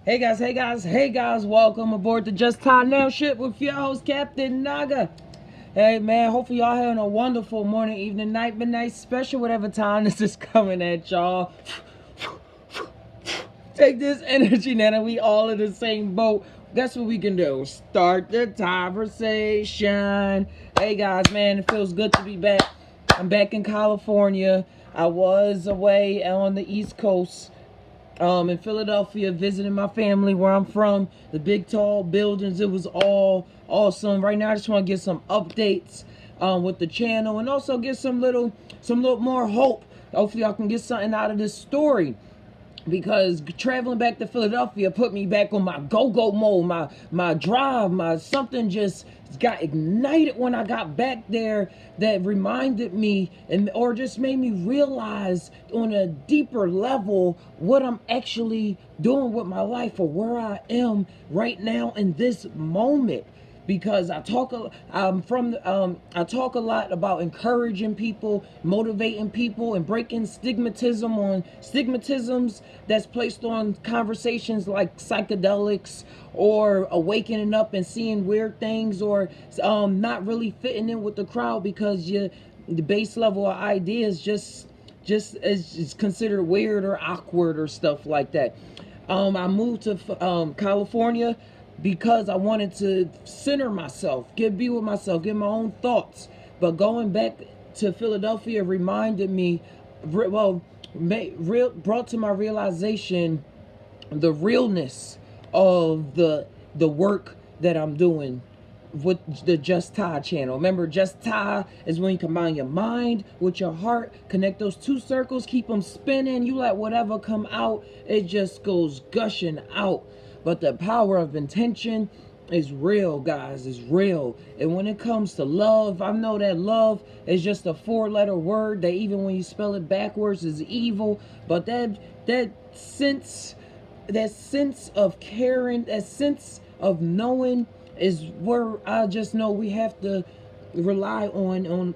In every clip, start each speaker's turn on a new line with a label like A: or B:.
A: Hey guys, hey guys, hey guys, welcome aboard the Just Time Now ship with your host, Captain Naga. Hey man, hopefully y'all having a wonderful morning, evening, night, midnight, special, whatever time this is coming at y'all. Take this energy now that we all in the same boat. Guess what we can do? Start the conversation. Hey guys, man, it feels good to be back. I'm back in California. I was away on the East Coast. In Philadelphia, visiting my family where I'm from. The big tall buildings, it was all awesome. Right now I just want to get some updates with the channel and also get some little more hope. Hopefully I can get something out of this story, because traveling back to Philadelphia put me back on my go-go mode, my drive, my something just got ignited when I got back there, that reminded me or just made me realize on a deeper level what I'm actually doing with my life, or where I am right now in this moment. Because I talk I talk a lot about encouraging people, motivating people, and breaking stigmatisms that's placed on conversations like psychedelics, or awakening up and seeing weird things, or not really fitting in with the crowd because the base level of ideas just is considered weird or awkward or stuff like that. I moved to California because I wanted to center myself, be with myself, get my own thoughts. But going back to Philadelphia reminded me, brought to my realization the realness of the work that I'm doing with the Just Tie channel. Remember, Just Tie is when you combine your mind with your heart, connect those two circles, keep them spinning. You let whatever come out, it just goes gushing out. But the power of intention is real, guys. It's real. And when it comes to love, I know that love is just a 4-letter word that even when you spell it backwards is evil. But that sense of caring, that sense of knowing, is where I just know we have to rely on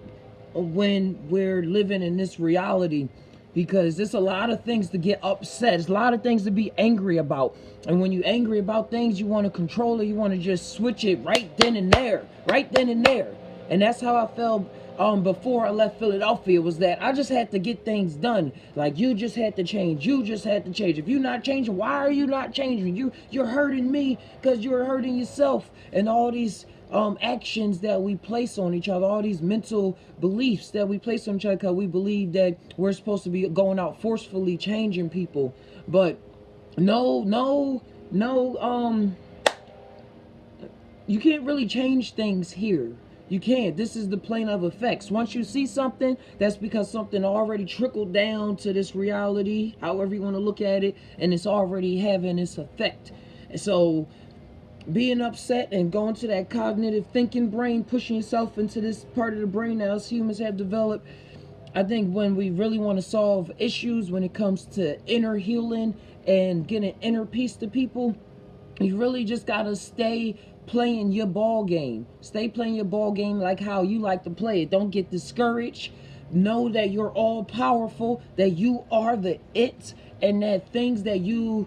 A: when we're living in this reality. Because there's a lot of things to get upset. There's a lot of things to be angry about. And when you're angry about things, you want to control it. You want to just switch it right then and there. Right then and there. And that's how I felt before I left Philadelphia, was that I just had to get things done. Like, you just had to change. You just had to change. If you're not changing, why are you not changing? You're hurting me because you're hurting yourself. And all these actions that we place on each other, all these mental beliefs that we place on each other, because we believe that we're supposed to be going out forcefully changing people. But no, you can't really change things here. You can't. This is the plane of effects. Once you see something, that's because something already trickled down to this reality, however you want to look at it, and it's already having its effect. And so being upset and going to that cognitive thinking brain, pushing yourself into this part of the brain that us humans have developed, I think when we really want to solve issues when it comes to inner healing and getting inner peace to people, you really just gotta stay playing your ball game. Stay playing your ball game like how you like to play it. Don't get discouraged. Know that you're all powerful, that you are the it, and that things that you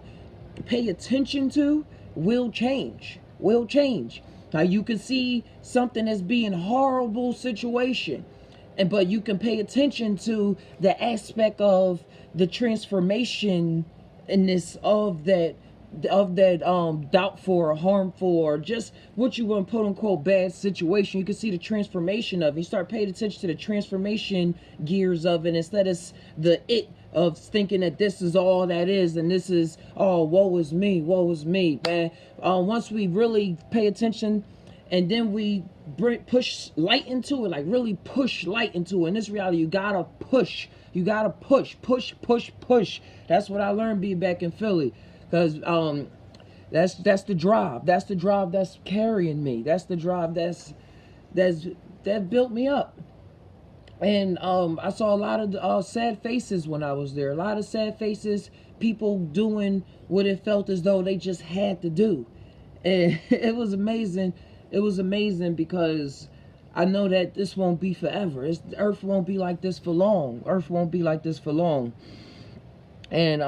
A: pay attention to will change. Now you can see something as being a horrible situation, but you can pay attention to the aspect of the transformation in this of that doubtful or harmful or just what you want to quote unquote bad situation. You can see the transformation of it. You start paying attention to the transformation gears of it, instead of the it of thinking that this is all that is, and this is, oh, woe is me, man. Once we really pay attention, and then we push light into it, like really push light into it. In this reality, you gotta push. Push. That's what I learned being back in Philly. Because that's the drive. That's the drive that's carrying me. That's the drive that built me up. And I saw a lot of sad faces when I was there. A lot of sad faces, people doing what it felt as though they just had to do. And it was amazing. It was amazing because I know that this won't be forever. Earth won't be like this for long. And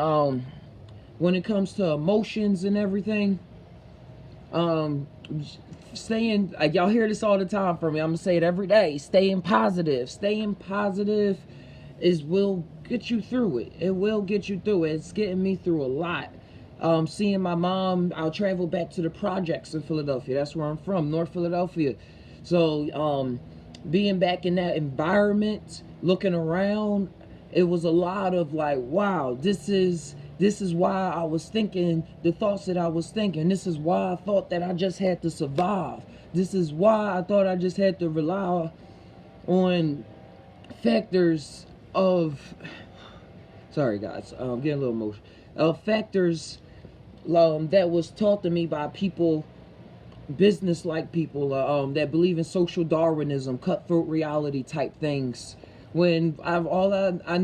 A: when it comes to emotions and everything, um staying, like, y'all hear this all the time from me, I'm gonna say it every day: staying positive. Staying positive is will get you through it. It will get you through it. It's getting me through a lot. Seeing my mom, I'll travel back to the projects in Philadelphia. That's where I'm from, North Philadelphia. So being back in that environment, looking around, it was a lot of like, wow, this is why I was thinking the thoughts that I was thinking. This is why I thought that I just had to survive. This is why I thought I just had to rely on factors of, sorry guys, I'm getting a little emotional, factors that was taught to me by people, business like people, that believe in social Darwinism, cutthroat reality type things. When I knew that I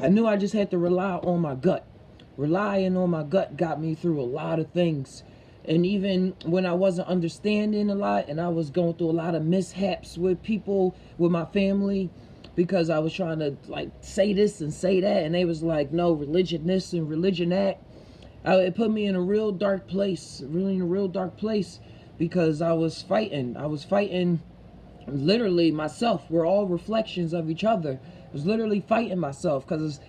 A: knew I just had to rely on my gut. Relying on my gut got me through a lot of things. And even when I wasn't understanding a lot and I was going through a lot of mishaps with people, with my family, because I was trying to like say this and say that, and they was like, no, religion this and religion that. It put me in a real dark place, really in a real dark place, because I was fighting literally myself. We're all reflections of each other. I was literally fighting myself, because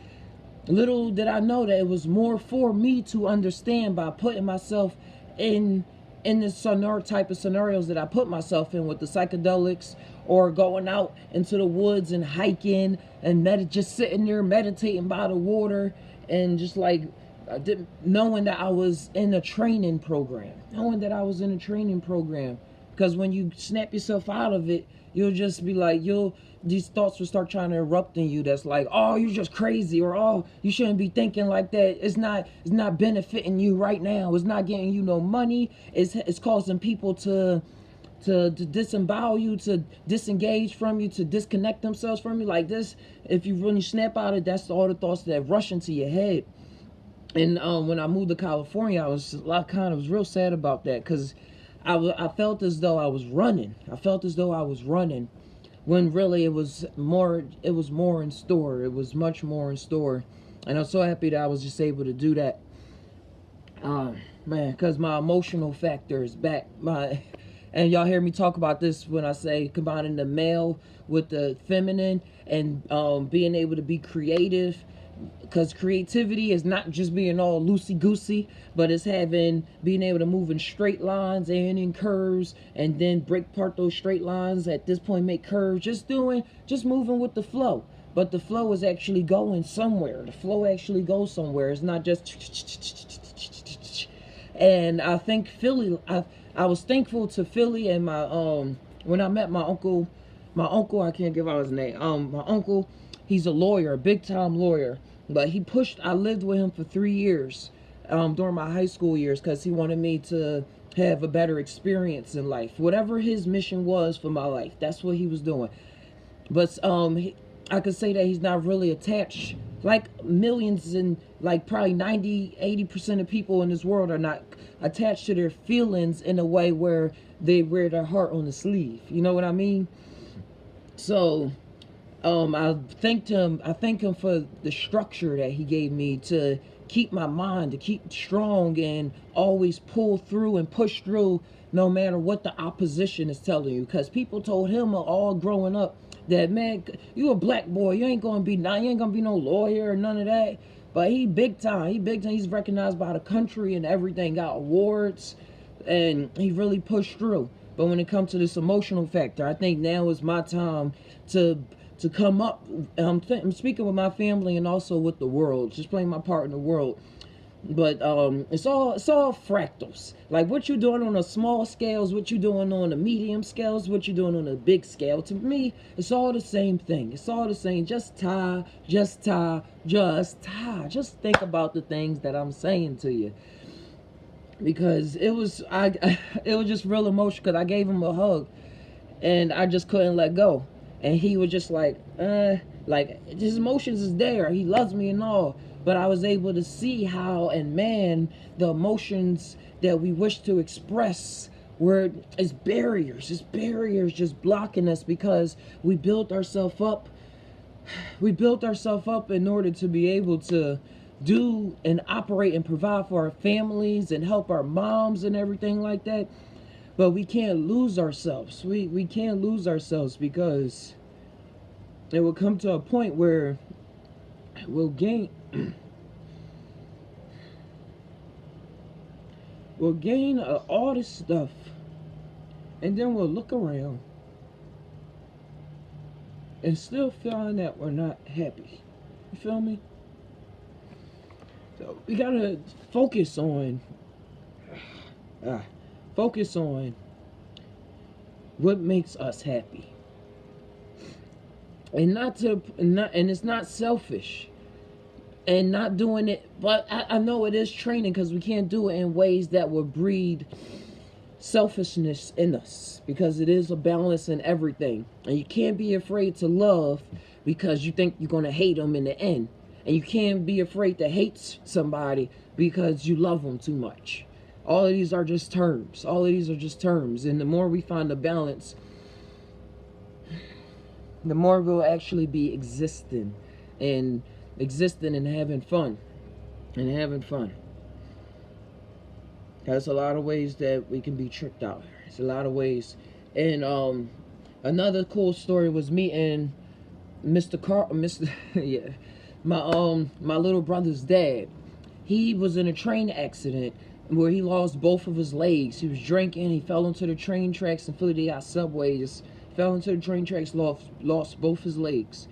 A: little did I know that it was more for me to understand by putting myself in this type of scenarios that I put myself in with the psychedelics, or going out into the woods and hiking and just sitting there meditating by the water, and just like knowing that I was in a training program, because when you snap yourself out of it, you'll just be like, these thoughts will start trying to erupt in you. That's like, oh, you're just crazy, or oh, you shouldn't be thinking like that. It's not benefiting you right now. It's not getting you no money. It's causing people to disembowel you, to disengage from you, to disconnect themselves from you. Like this, if you really snap out of it, that's all the thoughts that rush into your head. And when I moved to California, I was real sad about that, because I felt as though I was running. When really it was more in store. It was much more in store. And I'm so happy that I was just able to do that. Man, because my emotional factor is back. And y'all hear me talk about this when I say combining the male with the feminine, and being able to be creative. Because creativity is not just being all loosey-goosey, but it's being able to move in straight lines and in curves, and then break apart those straight lines, at this point make curves, just moving with the flow. But the flow is actually going somewhere. The flow actually goes somewhere. It's not just. And I think Philly, I was thankful to Philly, and my when I met my uncle, I can't give out his name. My uncle, he's a lawyer, a big time lawyer. But I lived with him for 3 years during my high school years, because he wanted me to have a better experience in life. Whatever his mission was for my life, that's what he was doing. But I could say that he's not really attached, like millions, and like probably 90-80% of people in this world are not attached to their feelings in a way where they wear their heart on the sleeve. You know what I mean? So I thank him for the structure that he gave me to keep my mind, to keep strong, and always pull through and push through no matter what the opposition is telling you. Because people told him all growing up that, man, you a black boy, you ain't gonna be no lawyer or none of that. But he big time. He's recognized by the country and everything, got awards, and he really pushed through. But when it comes to this emotional factor, I think now is my time to come up. I'm speaking with my family and also with the world, just playing my part in the world. But it's all fractals. Like what you're doing on a small scale is what you're doing on a medium scale, is what you're doing on a big scale. To me, it's all the same thing. It's all the same. Just tie. Just think about the things that I'm saying to you. Because it was just real emotional, because I gave him a hug and I just couldn't let go. And he was just like his emotions is there. He loves me and all. But I was able to see how, and man, the emotions that we wish to express is barriers. It's barriers just blocking us, because we built ourselves up. We built ourselves up in order to be able to do and operate and provide for our families and help our moms and everything like that. But we can't lose ourselves. We can't lose ourselves, because it will come to a point where we'll gain we'll gain all this stuff, and then we'll look around and still feeling that we're not happy. You feel me? So we gotta focus on focus on what makes us happy, and and it's not selfish, and not doing it. But I know it is training, because we can't do it in ways that will breed selfishness in us, because it is a balance in everything. And you can't be afraid to love, because you think you're going to hate them in the end. And you can't be afraid to hate somebody because you love them too much. All of these are just terms. All of these are just terms. And the more we find the balance, the more we'll actually be existing and having fun. And having fun. There's a lot of ways that we can be tricked out. There's a lot of ways. And another cool story was meeting yeah, my little brother's dad. He was in a train accident where he lost both of his legs. He was drinking. He fell into the train tracks in Philadelphia subways. Fell into the train tracks, lost both his legs.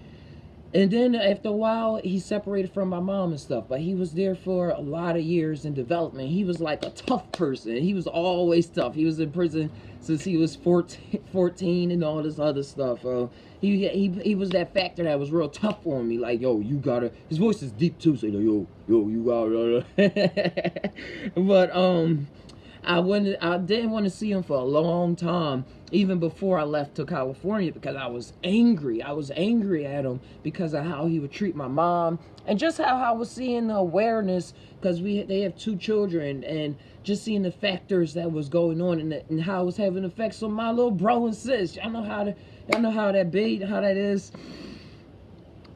A: And then after a while, he separated from my mom and stuff. But he was there for a lot of years in development. He was like a tough person. He was always tough. He was in prison since he was 14 and all this other stuff. He was that factor that was real tough on me. Like, yo, you gotta. His voice is deep too. So like, yo, you gotta. But I didn't want to see him for a long time, even before I left to California, because I was angry. I was angry at him because of how he would treat my mom, and just how I was seeing the awareness, because they have 2 children, and just seeing the factors that was going on, and how it was having effects on my little bro and sis. Y'all know how that is.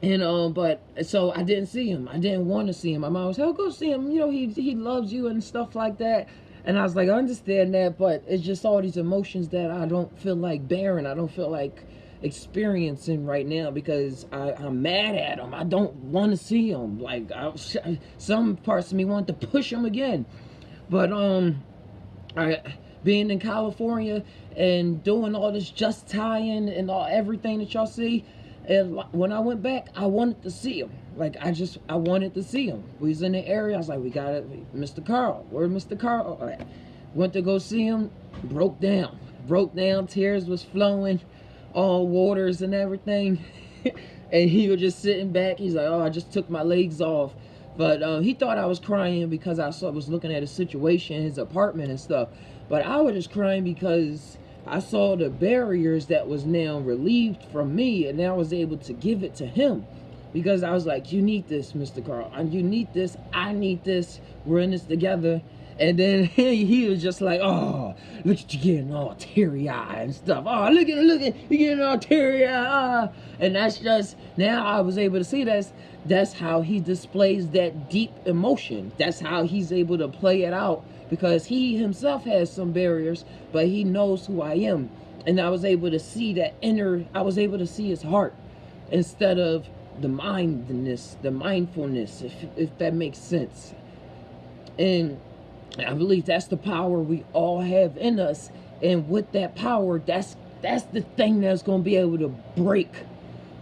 A: And but so I didn't see him. I didn't want to see him. My mom was, "Hell, go see him. You know, he loves you and stuff like that." And I was like, I understand that, but it's just all these emotions that I don't feel like bearing. I don't feel like experiencing right now, because I'm mad at him. I don't want to see him. Like, some parts of me want to push him again. But being in California and doing all this just tying and everything that y'all see, and when I went back, I wanted to see him. Like, I wanted to see him. We was in the area. I was like, we got it. Mr. Carl. Where's Mr. Carl? All right. Went to go see him. Broke down. Tears was flowing. All waters and everything. And he was just sitting back. He's like, oh, I just took my legs off. But he thought I was crying because I was looking at his situation, his apartment and stuff. But I was just crying because I saw the barriers that was now relieved from me, and now I was able to give it to him. Because I was like, you need this, Mr. Carl. You need this. I need this. We're in this together. And then he was just like, oh, look at you getting all teary-eyed and stuff. Oh, look at you getting all teary-eyed. And that's just, now I was able to see that's how he displays that deep emotion. That's how he's able to play it out, because he himself has some barriers, but he knows who I am. And I was able to see I was able to see his heart instead of the mindfulness, if that makes sense. And I believe that's the power we all have in us. And with that power, that's the thing that's going to be able to break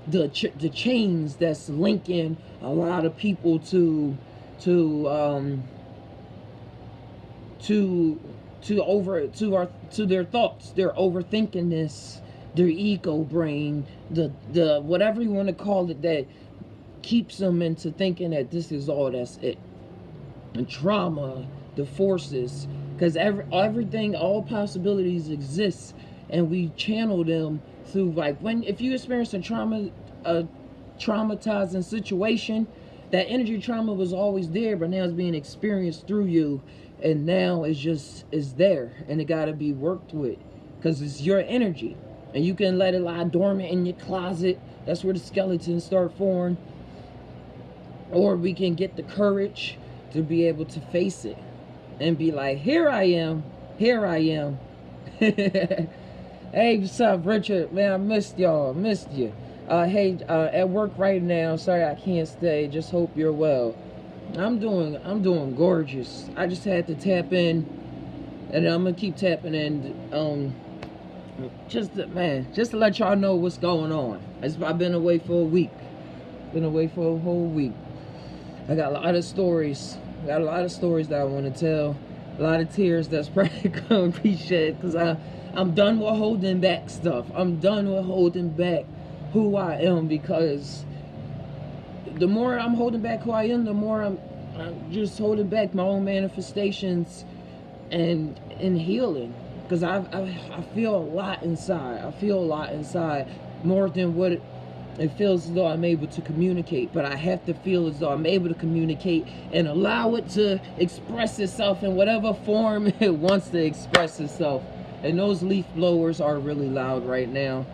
A: the chains that's linking a lot of people to their thoughts, their overthinkingness, their ego brain, the whatever you want to call it, that keeps them into thinking that this is that's it. And trauma, the forces, because everything, all possibilities exist, and we channel them through, like, if you experience a traumatizing situation, that energy trauma was always there, but now it's being experienced through you, and now it's there, and it got to be worked with, because it's your energy. And you can let it lie dormant in your closet. That's where the skeletons start forming. or we can get the courage to be able to face it and be like, here I am, here I am. Hey, what's up, Richard? Man, I missed y'all, missed you. Hey, at work right now. Sorry I can't stay. Just hope you're well. I'm doing gorgeous. I just had to tap in, and I'm gonna keep tapping in. Just to let y'all know what's going on. I've been away for a week. Been away for a whole week. I got a lot of stories. That I want to tell. A lot of tears that's probably gonna be shed, because I'm done with holding back stuff. I'm done with holding back who I am, because the more I'm holding back who I am, the more I'm just holding back my own manifestations and healing. Because I feel a lot inside. I feel a lot inside, more than what it feels as though I'm able to communicate. But I have to feel as though I'm able to communicate and allow it to express itself in whatever form it wants to express itself. And those leaf blowers are really loud right now.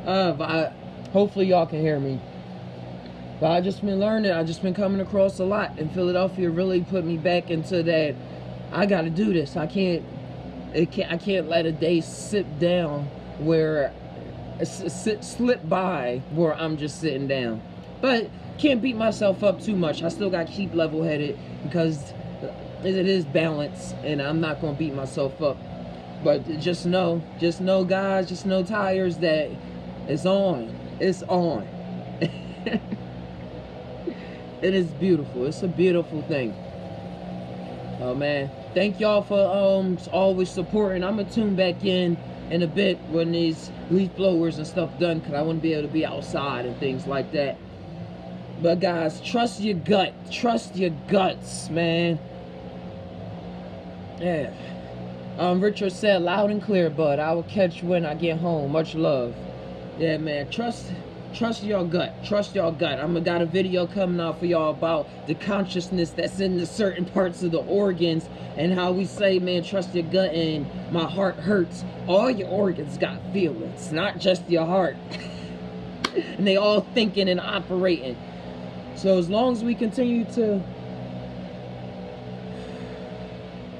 A: But hopefully y'all can hear me. But I just been learning. I just been coming across a lot. And Philadelphia really put me back into that. I gotta do this. I can't let a day slip down where slip by where I'm just sitting down. But can't beat myself up too much. I still got to keep level-headed, because it is balance, and I'm not gonna beat myself up. But just know guys, just know Tai'ers, that it's on. It's on. It is beautiful. It's a beautiful thing. Oh man, thank y'all for always supporting. I'm gonna tune back in a bit when these leaf blowers and stuff done, because I want to be able to be outside and things like that. But guys, trust your gut. Trust your guts, man. Yeah. Richard said, loud and clear, bud. I will catch you when I get home. Much love. Yeah, man. Trust your gut. Trust your gut. Got a video coming out for y'all about the consciousness that's in the certain parts of the organs, and how we say, man, trust your gut and my heart hurts. All your organs got feelings, not just your heart. And they all thinking and operating. So as long as we continue to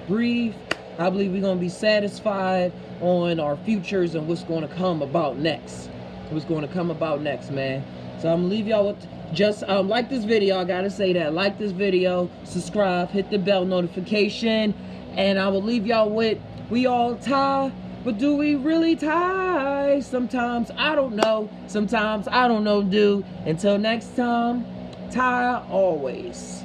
A: breathe, I believe we're going to be satisfied on our futures and what's going to come about next. What's going to come about next, man. So I'm gonna leave y'all with just like this video. I gotta say that, like this video, subscribe, hit the bell notification, and I will leave y'all with, we all tie, but do we really tie? Sometimes I don't know, sometimes I don't know, dude. Until next time, tie always.